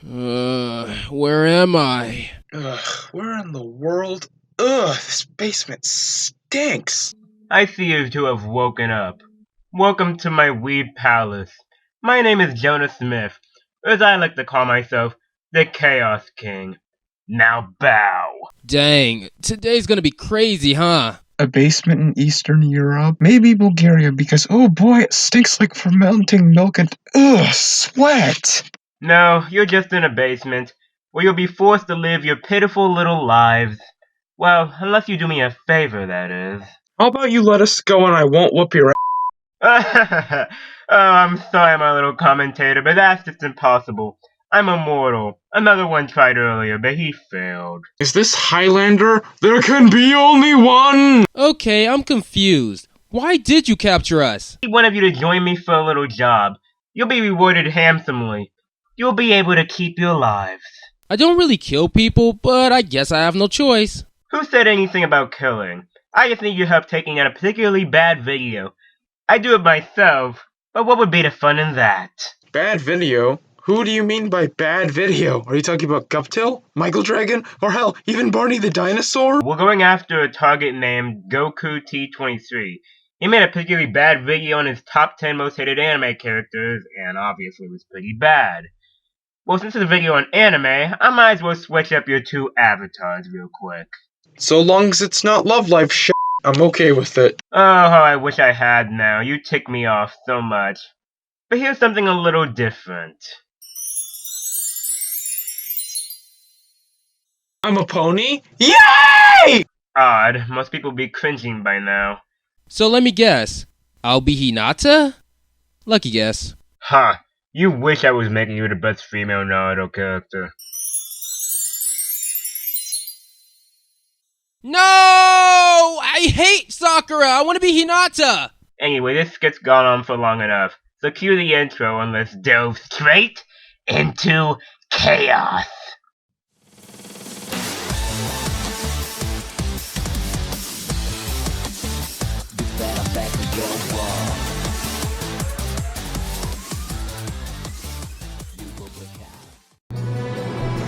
Where am I? Where in the world? This basement stinks. I see you two have woken up. Welcome to my weed palace. My name is Jonah Smith, or as I like to call myself, the Chaos King. Now bow. Dang, today's gonna be crazy, huh? A basement in Eastern Europe? Maybe Bulgaria, because oh boy, it stinks like fermenting milk and sweat. No, you're just in a basement, where you'll be forced to live your pitiful little lives. Well, unless you do me a favor, that is. How about you let us go and I won't whoop your Oh, I'm sorry, my little commentator, but that's just impossible. I'm immortal. Another one tried earlier, but he failed. Is this Highlander? There can be only one! Okay, I'm confused. Why did you capture us? I need one of you to join me for a little job. You'll be rewarded handsomely. You'll be able to keep your lives. I don't really kill people, but I guess I have no choice. Who said anything about killing? I just need your help taking out a particularly bad video. I do it myself, but what would be the fun in that? Bad video? Who do you mean by bad video? Are you talking about Guptil, Michael Dragon, or hell, even Barney the Dinosaur? We're going after a target named Gokut23. He made a particularly bad video on his top 10 most hated anime characters, and obviously it was pretty bad. Well, since it's a video on anime, I might as well switch up your two avatars real quick. So long as it's not Love Life shit, I'm okay with it. Oh, how I wish I had now. You tick me off so much. But here's something a little different. I'm a pony? Yay! Odd. Most people be cringing by now. So let me guess. I'll be Hinata? Lucky guess. Huh. You wish I was making you the best female Naruto character. No! I hate Sakura! I want to be Hinata! Anyway, this skit's gone on for long enough. So cue the intro and let's delve straight into chaos.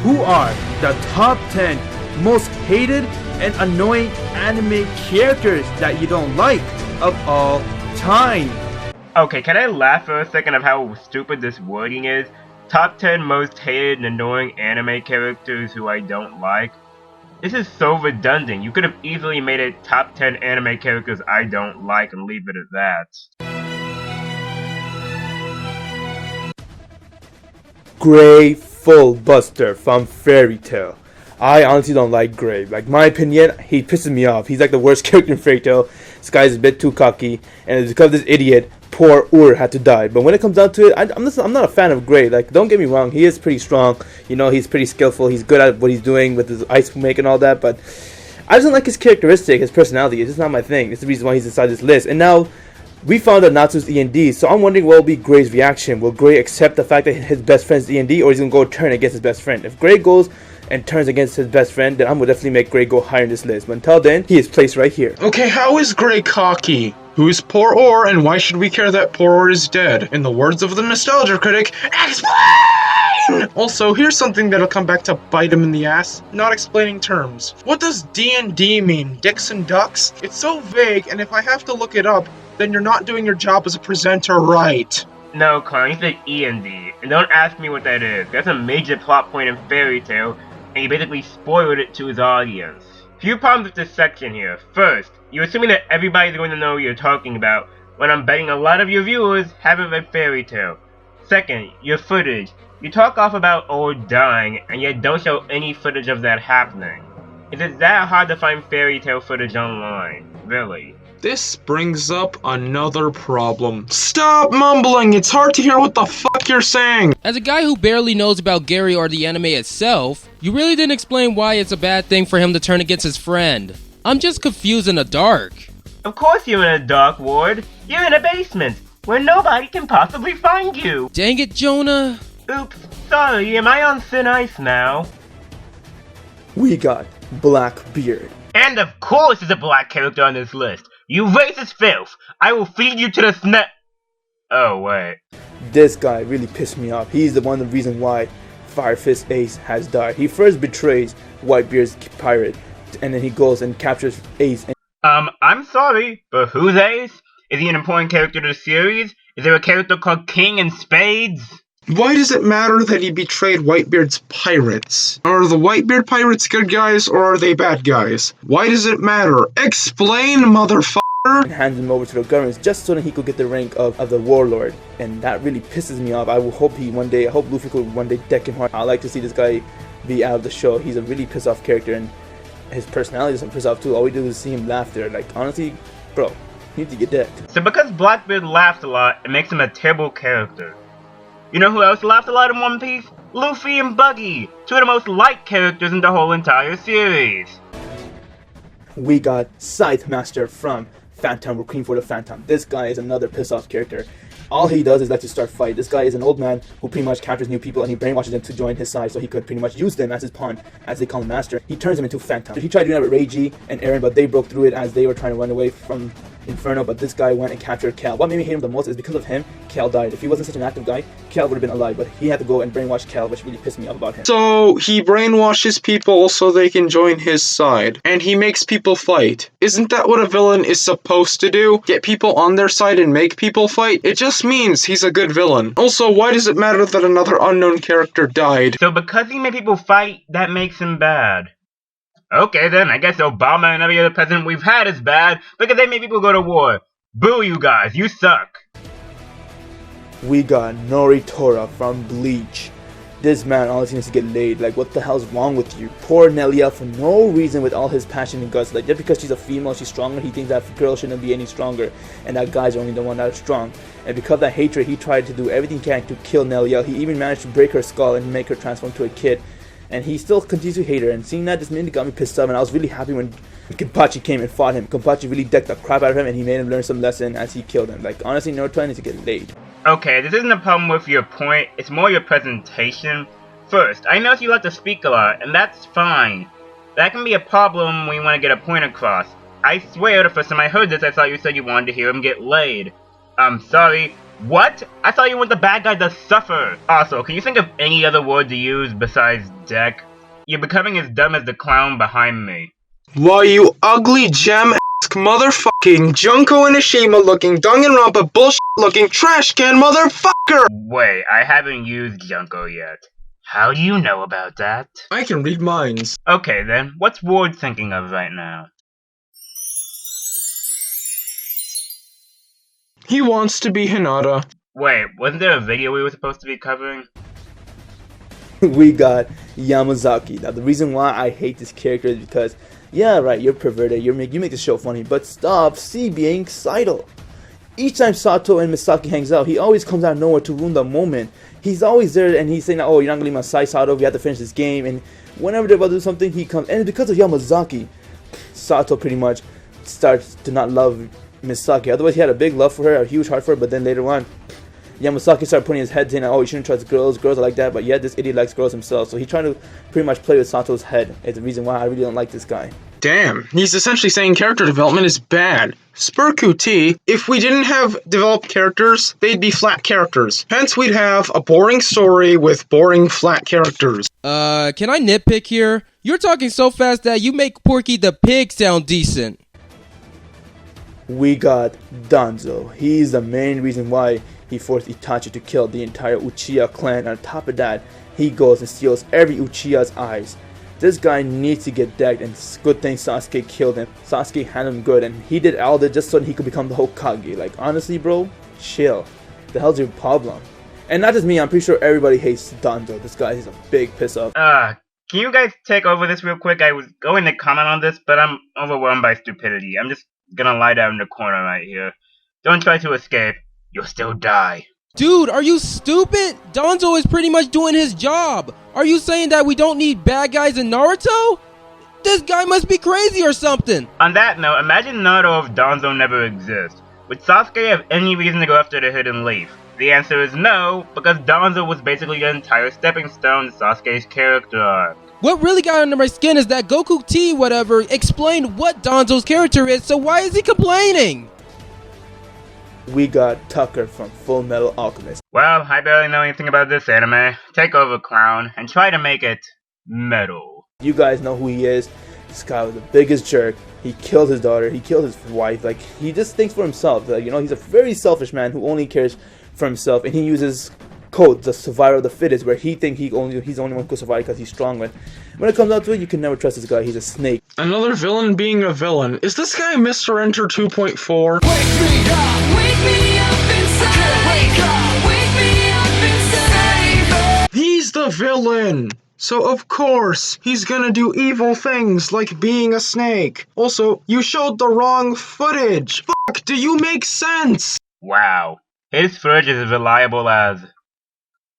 Who are the top 10 most hated and annoying anime characters that you don't like of all time? Okay, can I laugh for a second of how stupid this wording is? Top 10 most hated and annoying anime characters who I don't like? This is so redundant. You could have easily made it top 10 anime characters I don't like and leave it at that. Gray Full Buster from Fairy Tail. I honestly don't like Gray. Like, my opinion, he pisses me off. He's like the worst character in Fairy Tail. This guy's a bit too cocky, and it's because of this idiot, poor Ur had to die. But when it comes down to it, I'm not a fan of Gray. Like, don't get me wrong, he is pretty strong. You know, he's pretty skillful. He's good at what he's doing with his ice make and all that. But I just don't like his characteristic, his personality. It's just not my thing. It's the reason why he's inside this list. And now we found out Natsu's END, so I'm wondering what will be Gray's reaction. Will Gray accept the fact that his best friend's END, or is he going to go turn against his best friend? If Gray goes and turns against his best friend, then I'm going to definitely make Gray go higher in this list. But until then, he is placed right here. Okay, how is Gray cocky? Who is poor Or, and why should we care that poor Or is dead? In the words of the nostalgia critic, explain! Also, here's something that'll come back to bite him in the ass. Not explaining terms. What does D&D mean? Dicks and ducks? It's so vague, and if I have to look it up, then you're not doing your job as a presenter right. No, Clown, you said E&D, and don't ask me what that is. That's a major plot point in Fairy Tail, and you basically spoiled it to his audience. Few problems with this section here. First, you're assuming that everybody's going to know what you're talking about, when I'm betting a lot of your viewers haven't read Fairy Tail. Second, your footage. You talk off about Old dying, and yet don't show any footage of that happening. Is it that hard to find Fairy Tail footage online? Really? This brings up another problem. Stop mumbling! It's hard to hear what the fuck you're saying! As a guy who barely knows about Gary or the anime itself, you really didn't explain why it's a bad thing for him to turn against his friend. I'm just confused in the dark. Of course you're in a dark ward. You're in a basement, where nobody can possibly find you. Dang it, Jonah. Oops, sorry, am I on thin ice now? We got Blackbeard. And of course there's a black character on this list. You racist filth! I will feed you to the Oh, wait. This guy really pissed me off. He's the reason why Fire Fist Ace has died. He first betrays Whitebeard's pirate, and then he goes and captures Ace. I'm sorry, but who's Ace? Is he an important character to the series? Is there a character called King in Spades? Why does it matter that he betrayed Whitebeard's pirates? Are the Whitebeard pirates good guys or are they bad guys? Why does it matter? Explain, motherfucker! And hands him over to the governors just so that he could get the rank of the warlord, and that really pisses me off. I hope Luffy could one day deck him hard. I like to see this guy be out of the show. He's a really pissed off character, and his personality doesn't piss off too. All we do is see him laugh there. Like, honestly, bro, you need to get decked. So because Blackbeard laughs a lot, it makes him a terrible character. You know who else laughed a lot in One Piece? Luffy and Buggy, two of the most liked characters in the whole entire series. We got Scythe Master from Phantom, or Queen for the Phantom. This guy is another piss off character. All he does is like to start fight. This guy is an old man who pretty much captures new people and he brainwashes them to join his side so he could pretty much use them as his pawn, as they call him Master. He turns them into Phantom. He tried doing that with Reiji and Eren, but they broke through it as they were trying to run away from Inferno, but this guy went and captured Cal. What made me hate him the most is because of him, Cal died. If he wasn't such an active guy, Cal would have been alive, but he had to go and brainwash Cal, which really pissed me off about him. So he brainwashes people so they can join his side, and he makes people fight. Isn't that what a villain is supposed to do? Get people on their side and make people fight? It just means he's a good villain. Also, why does it matter that another unknown character died? So because he made people fight, that makes him bad. Okay then, I guess Obama and every other president we've had is bad because they made people go to war. Boo you guys, you suck. We got Noritora from Bleach. This man honestly needs to get laid. Like, what the hell's wrong with you? Poor Nelia, for no reason, with all his passion and guts. Like, just because she's a female, she's stronger, he thinks that girls shouldn't be any stronger, and that guy's only the one that's strong. And because of that hatred, he tried to do everything he can to kill Nelia. He even managed to break her skull and make her transform to a kid. And he still continues to hate her, and seeing that just mainly got me pissed off, and I was really happy when Kenpachi came and fought him. Kenpachi really decked the crap out of him, and he made him learn some lesson as he killed him. Like, honestly, Naruto needs to get laid. Okay, this isn't a problem with your point, it's more your presentation. First, I notice you like to speak a lot, and that's fine. That can be a problem when you want to get a point across. I swear the first time I heard this, I thought you said you wanted to hear him get laid. I'm sorry. What? I thought you want the bad guy to suffer. Also, can you think of any other word to use besides deck? You're becoming as dumb as the clown behind me. Why, you ugly gem-ass motherfucking Junko and Ashima looking Danganronpa bullshit looking trash can motherfucker! Wait, I haven't used Junko yet. How do you know about that? I can read minds. Okay then, what's Ward thinking of right now? He wants to be Hinata. Wait, wasn't there a video we were supposed to be covering? We got Yamazaki. Now, the reason why I hate this character is because, yeah, right, you're perverted, you make the show funny, but stop being Saito. Each time Sato and Misaki hangs out, he always comes out of nowhere to ruin the moment. He's always there, and he's saying, oh, you're not gonna leave my side, Sato, we have to finish this game, and whenever they're about to do something, he comes, and because of Yamazaki, Sato pretty much starts to not love Misaki. Otherwise, he had a big love for her, a huge heart for her, but then later on, Yamasaki started putting his head in, oh, you shouldn't trust girls are like that, but yet this idiot likes girls himself, so he tried to pretty much play with Sato's head. It's the reason why I really don't like this guy. Damn, he's essentially saying character development is bad. Spurku if we didn't have developed characters, they'd be flat characters. Hence, we'd have a boring story with boring flat characters. Can I nitpick here? You're talking so fast that you make Porky the Pig sound decent. We got Danzo. He's the main reason why he forced Itachi to kill the entire Uchiha clan. And on top of that, he goes and steals every Uchiha's eyes. This guy needs to get decked, and it's a good thing Sasuke killed him. Sasuke handled him good, and he did all that just so he could become the Hokage. Like, honestly, bro, chill. The hell's your problem? And not just me, I'm pretty sure everybody hates Danzo. This guy is a big piss off. Can you guys take over this real quick? I was going to comment on this, but I'm overwhelmed by stupidity. I'm just gonna lie down in the corner right here. Don't try to escape. You'll still die. Dude, are you stupid? Danzo is pretty much doing his job. Are you saying that we don't need bad guys in Naruto? This guy must be crazy or something. On that note, imagine Naruto if Danzo never exists. Would Sasuke have any reason to go after the Hidden Leaf? The answer is no, because Danzo was basically the entire stepping stone to Sasuke's character arc. What really got under my skin is that Gokut23 explained what Danzo's character is, so why is he complaining? we got Tucker from Full Metal Alchemist. Well, I barely know anything about this anime. Take over, clown, and try to make it metal. You guys know who he is. This guy was the biggest jerk. He killed his daughter. He killed his wife. Like, he just thinks for himself. Like, you know, he's a very selfish man who only cares for himself, and he uses code, the survival of the fittest, where he's the only one who can survive because he's strong. But when it comes out to it, you can never trust this guy. He's a snake. Another villain being a villain. Is this guy Mr. Enter 2.4? Wake me up inside. Wake me up inside. He's the villain! So of course, he's gonna do evil things like being a snake. Also, you showed the wrong footage! Fuck, do you make sense? Wow. His footage is as reliable as...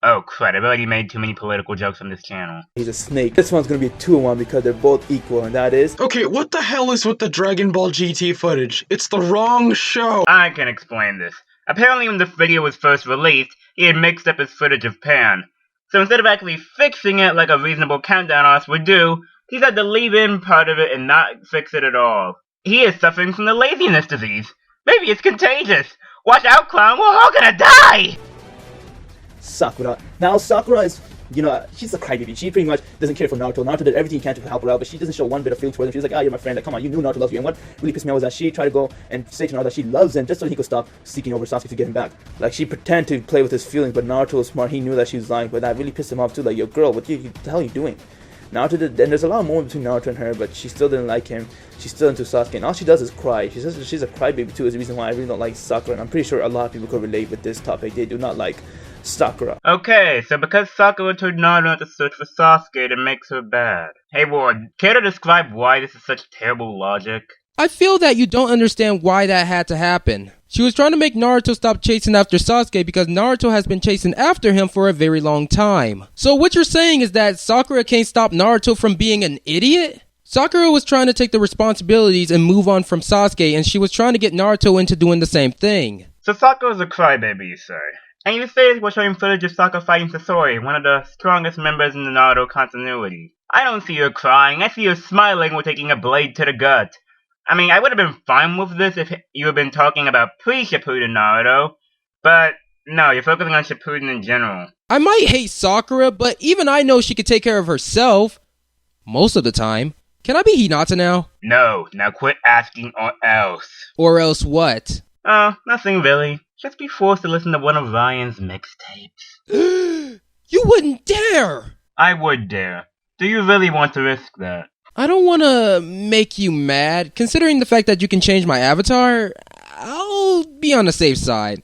Oh crud, I've already made too many political jokes on this channel. He's a snake. This one's gonna be a 2-in-1 because they're both equal, and that is... Okay, what the hell is with the Dragon Ball GT footage? It's the wrong show! I can explain this. Apparently when the video was first released, he had mixed up his footage of Pan. So instead of actually fixing it like a reasonable countdown artist would do, he's had to leave in part of it and not fix it at all. He is suffering from the laziness disease. Maybe it's contagious. Watch out, clown, we're all gonna die! Sakura. Now, Sakura is, you know, she's a crybaby. She pretty much doesn't care for Naruto. Naruto did everything he can to help her out, but she doesn't show one bit of feeling towards him. She's like, ah, you're my friend. Like, come on, you knew Naruto loves you. And what really pissed me off was that she tried to go and say to Naruto that she loves him just so he could stop seeking over Sasuke to get him back. Like, she pretended to play with his feelings, but Naruto was smart. He knew that she was lying, but that really pissed him off too. Like, yo, girl, what the hell are you doing? Naruto did, and there's a lot more between Naruto and her, but she still didn't like him. She's still into Sasuke, and all she does is cry. She says she's a crybaby too, is the reason why I really don't like Sakura, and I'm pretty sure a lot of people could relate with this topic. They do not like Sakura. Okay, so because Sakura told Naruto to search for Sasuke, it makes her bad. Hey Ward, care to describe why this is such terrible logic? I feel that you don't understand why that had to happen. She was trying to make Naruto stop chasing after Sasuke because Naruto has been chasing after him for a very long time. So what you're saying is that Sakura can't stop Naruto from being an idiot? Sakura was trying to take the responsibilities and move on from Sasuke, and she was trying to get Naruto into doing the same thing. So Sakura's a crybaby, you say? And you say we're showing footage of Sakura fighting Sasori, one of the strongest members in the Naruto continuity. I don't see her crying, I see her smiling while taking a blade to the gut. I mean, I would have been fine with this if you had been talking about pre-Shippuden Naruto, but no, you're focusing on Shippuden in general. I might hate Sakura, but even I know she could take care of herself. Most of the time. Can I be Hinata now? No, now quit asking or else. Or else what? Oh, nothing really. Just be forced to listen to one of Ryan's mixtapes. You wouldn't dare! I would dare. Do you really want to risk that? I don't want to make you mad. Considering the fact that you can change my avatar, I'll be on the safe side.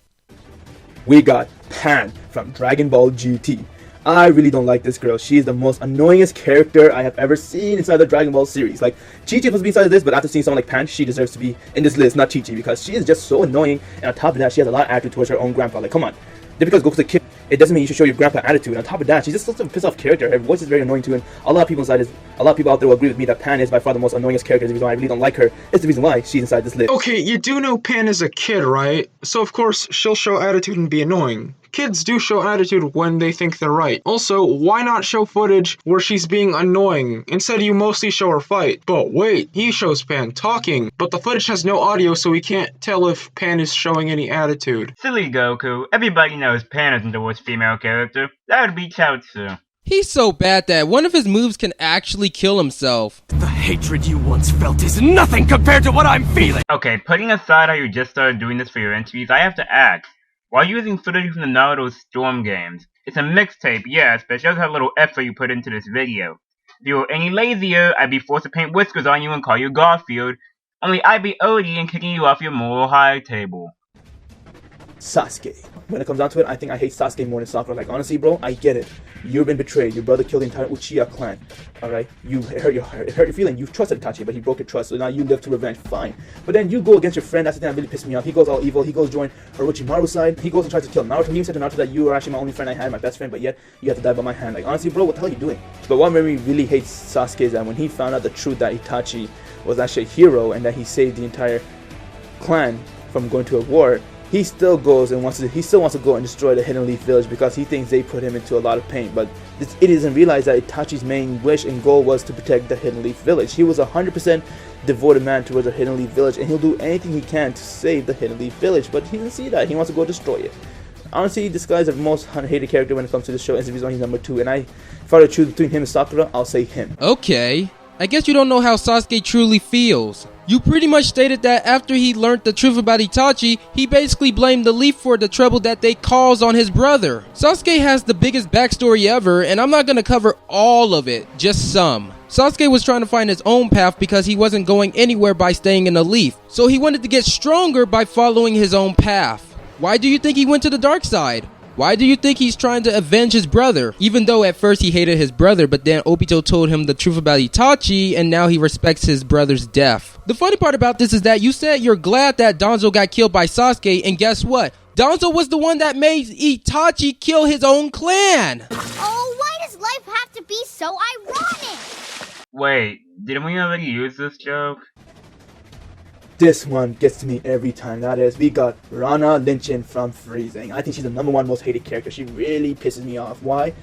We got Pan from Dragon Ball GT. I really don't like this girl. She is the most annoyingest character I have ever seen inside the Dragon Ball series. Like, Chi-Chi supposed to be inside of this, but after seeing someone like Pan, she deserves to be in this list, not Chi-Chi, because she is just so annoying, and on top of that, she has a lot of attitude towards her own grandpa. Like, come on. Just because Goku's a kid, it doesn't mean you should show your grandpa attitude. And on top of that, she's just such a piss-off character. Her voice is very annoying too, and a lot of people out there will agree with me that Pan is by far the most annoyingest character. The reason why I really don't like her is the reason why she's inside this list. Okay, you do know Pan is a kid, right? So of course, she'll show attitude and be annoying. Kids do show attitude when they think they're right. Also, why not show footage where she's being annoying? Instead, you mostly show her fight. But wait, he shows Pan talking, but the footage has no audio, so we can't tell if Pan is showing any attitude. Silly Goku, everybody knows Pan isn't the worst female character. That would be Chaozu. He's so bad that one of his moves can actually kill himself. The hatred you once felt is nothing compared to what I'm feeling. Okay, putting aside how you just started doing this for your interviews, I have to ask. While using footage from the Naruto Storm games, it's a mixtape, yes, but it shows how little effort you put into this video. If you were any lazier, I'd be forced to paint whiskers on you and call you Garfield, only I'd be Odie and kicking you off your moral high table. Sasuke. When it comes down to it, I think I hate Sasuke more than Sakura. Like, honestly, bro, I get it. You've been betrayed. Your brother killed the entire Uchiha clan. Alright? You hurt your feeling. You trusted Itachi, but he broke your trust. So now you live to revenge. Fine. But then you go against your friend. That's the thing that really pissed me off. He goes all evil. He goes join Orochimaru's side. He goes and tries to kill Naruto. He said to Naruto that you are actually my only friend I had, my best friend, but yet you have to die by my hand. Like, honestly, bro, what the hell are you doing? But what made me really hate Sasuke is that when he found out the truth that Itachi was actually a hero and that he saved the entire clan from going to a war, he still goes and wants to go and destroy the Hidden Leaf Village because he thinks they put him into a lot of pain. But this idiot doesn't realize that Itachi's main wish and goal was to protect the Hidden Leaf Village. He was 100% devoted man towards the Hidden Leaf Village, and he'll do anything he can to save the Hidden Leaf Village. But he doesn't see that. He wants to go destroy it. Honestly, this guy's the most hated character when it comes to the show, and it's the reason why he's number 2. And if I were to choose between him and Sakura, I'll say him. Okay, I guess you don't know how Sasuke truly feels. You pretty much stated that after he learned the truth about Itachi, he basically blamed the Leaf for the trouble that they caused on his brother. Sasuke has the biggest backstory ever, and I'm not gonna cover all of it, just some. Sasuke was trying to find his own path because he wasn't going anywhere by staying in the Leaf, so he wanted to get stronger by following his own path. Why do you think he went to the dark side? Why do you think he's trying to avenge his brother? Even though at first he hated his brother, but then Obito told him the truth about Itachi, and now he respects his brother's death. The funny part about this is that you said you're glad that Danzo got killed by Sasuke, and guess what? Danzo was the one that made Itachi kill his own clan! Oh, why does life have to be so ironic? Wait, didn't we already use this joke? This one gets to me every time. That is, we got Rana Lynchin from Freezing. I think she's the #1 most hated character. She really pisses me off. Why?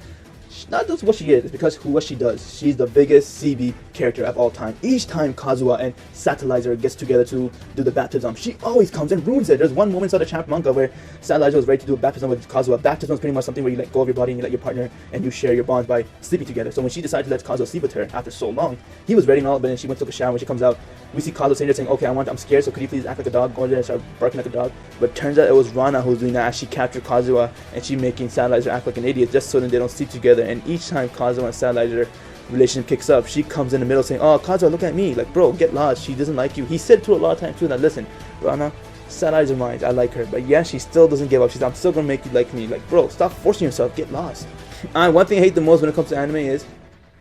Not just what she is, it's because what she does. She's the biggest CB character of all time. Each time Kazuha and Satellizer gets together to do the baptism, she always comes and ruins it. There's one moment inside the chapter manga where Satellizer was ready to do a baptism with Kazuha. Baptism is pretty much something where you let go of your body and you let your partner and you share your bonds by sleeping together. So when she decided to let Kazuha sleep with her after so long, he was ready and all, but then she went to take a shower. When she comes out, we see Kazuha saying, okay, I'm scared, so could you please act like a dog? Go in there and start barking like a dog. But turns out it was Rana who was doing that as she captured Kazuha and she making Satellizer act like an idiot just so that they don't sleep together. And each time Kazuha and Satellizer relationship kicks up, she comes in the middle saying, oh, Kazuha, look at me, like, bro, get lost, she doesn't like you. He said to her a lot of times too, that listen, Rana, Satellizer minds, I like her, but yeah, she still doesn't give up. She's, I'm still gonna make you like me. Like, bro, stop forcing yourself, get lost. One thing I hate the most when it comes to anime is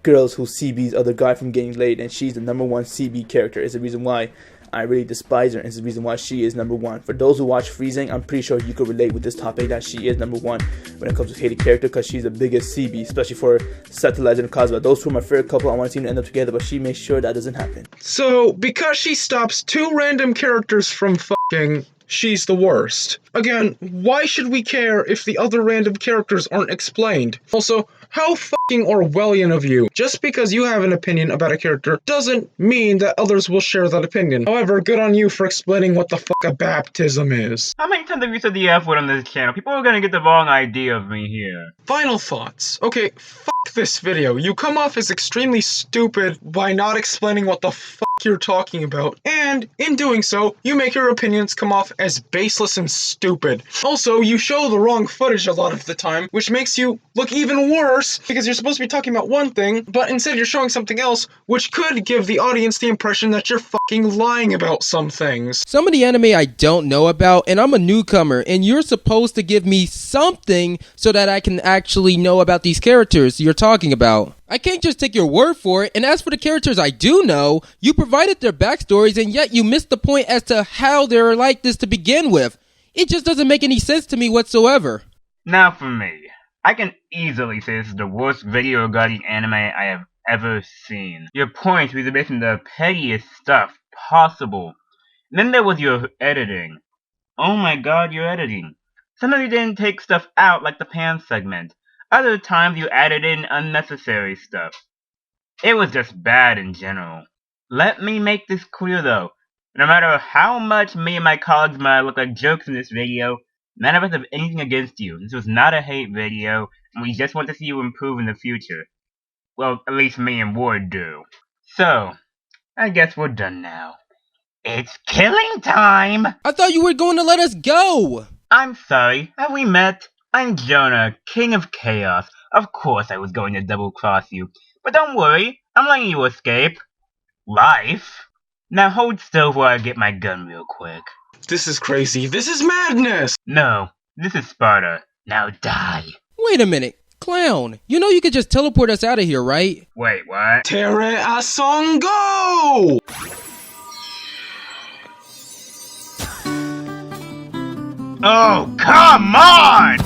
girls who CB's other guy from getting laid, and she's the #1 CB character. Is the reason why I really despise her, and it's the reason why she is #1. For those who watch Freezing, I'm pretty sure you could relate with this topic that she is #1 when it comes to hated character, because she's the biggest CB, especially for Satellizer and Kazuha. Those two are my favorite couple. I want to see them end up together, but she makes sure that doesn't happen. So, because she stops 2 random characters from fucking, she's the worst. Again, why should we care if the other random characters aren't explained? Also, how fucking Orwellian of you. Just because you have an opinion about a character doesn't mean that others will share that opinion. However, good on you for explaining what the fuck a baptism is. How many times have you said the F word on this channel? People are gonna get the wrong idea of me here. Final thoughts. Okay, fuck this video. You come off as extremely stupid by not explaining what the fuck you're talking about, and in doing so, you make your opinions come off as baseless and stupid. Also, you show the wrong footage a lot of the time, which makes you look even worse, because you're supposed to be talking about one thing, but instead you're showing something else, which could give the audience the impression that you're fucking lying about some things. Some of the anime I don't know about, and I'm a newcomer, and you're supposed to give me something so that I can actually know about these characters you're talking about. I can't just take your word for it, and as for the characters I do know, you provided their backstories, and yet you missed the point as to how they're like this to begin with. It just doesn't make any sense to me whatsoever. Now for me, I can easily say this is the worst video regarding anime I have ever seen. Your points were based on the pettiest stuff possible. And then there was your editing. Oh my god, your editing. Sometimes you didn't take stuff out like the pan segment. Other times you added in unnecessary stuff. It was just bad in general. Let me make this clear though. No matter how much me and my colleagues might look like jokes in this video, none of us have anything against you. This was not a hate video, and we just want to see you improve in the future. Well, at least me and Ward do. So, I guess we're done now. It's killing time! I thought you were going to let us go! I'm sorry, have we met? I'm Jonah, King of Chaos. Of course I was going to double-cross you. But don't worry, I'm letting you escape. Life? Now hold still while I get my gun real quick. This is crazy. This is madness! No, this is Sparta. Now die. Wait a minute. Clown, you know you could just teleport us out of here, right? Wait, what? Tere Asong go! Oh, come on!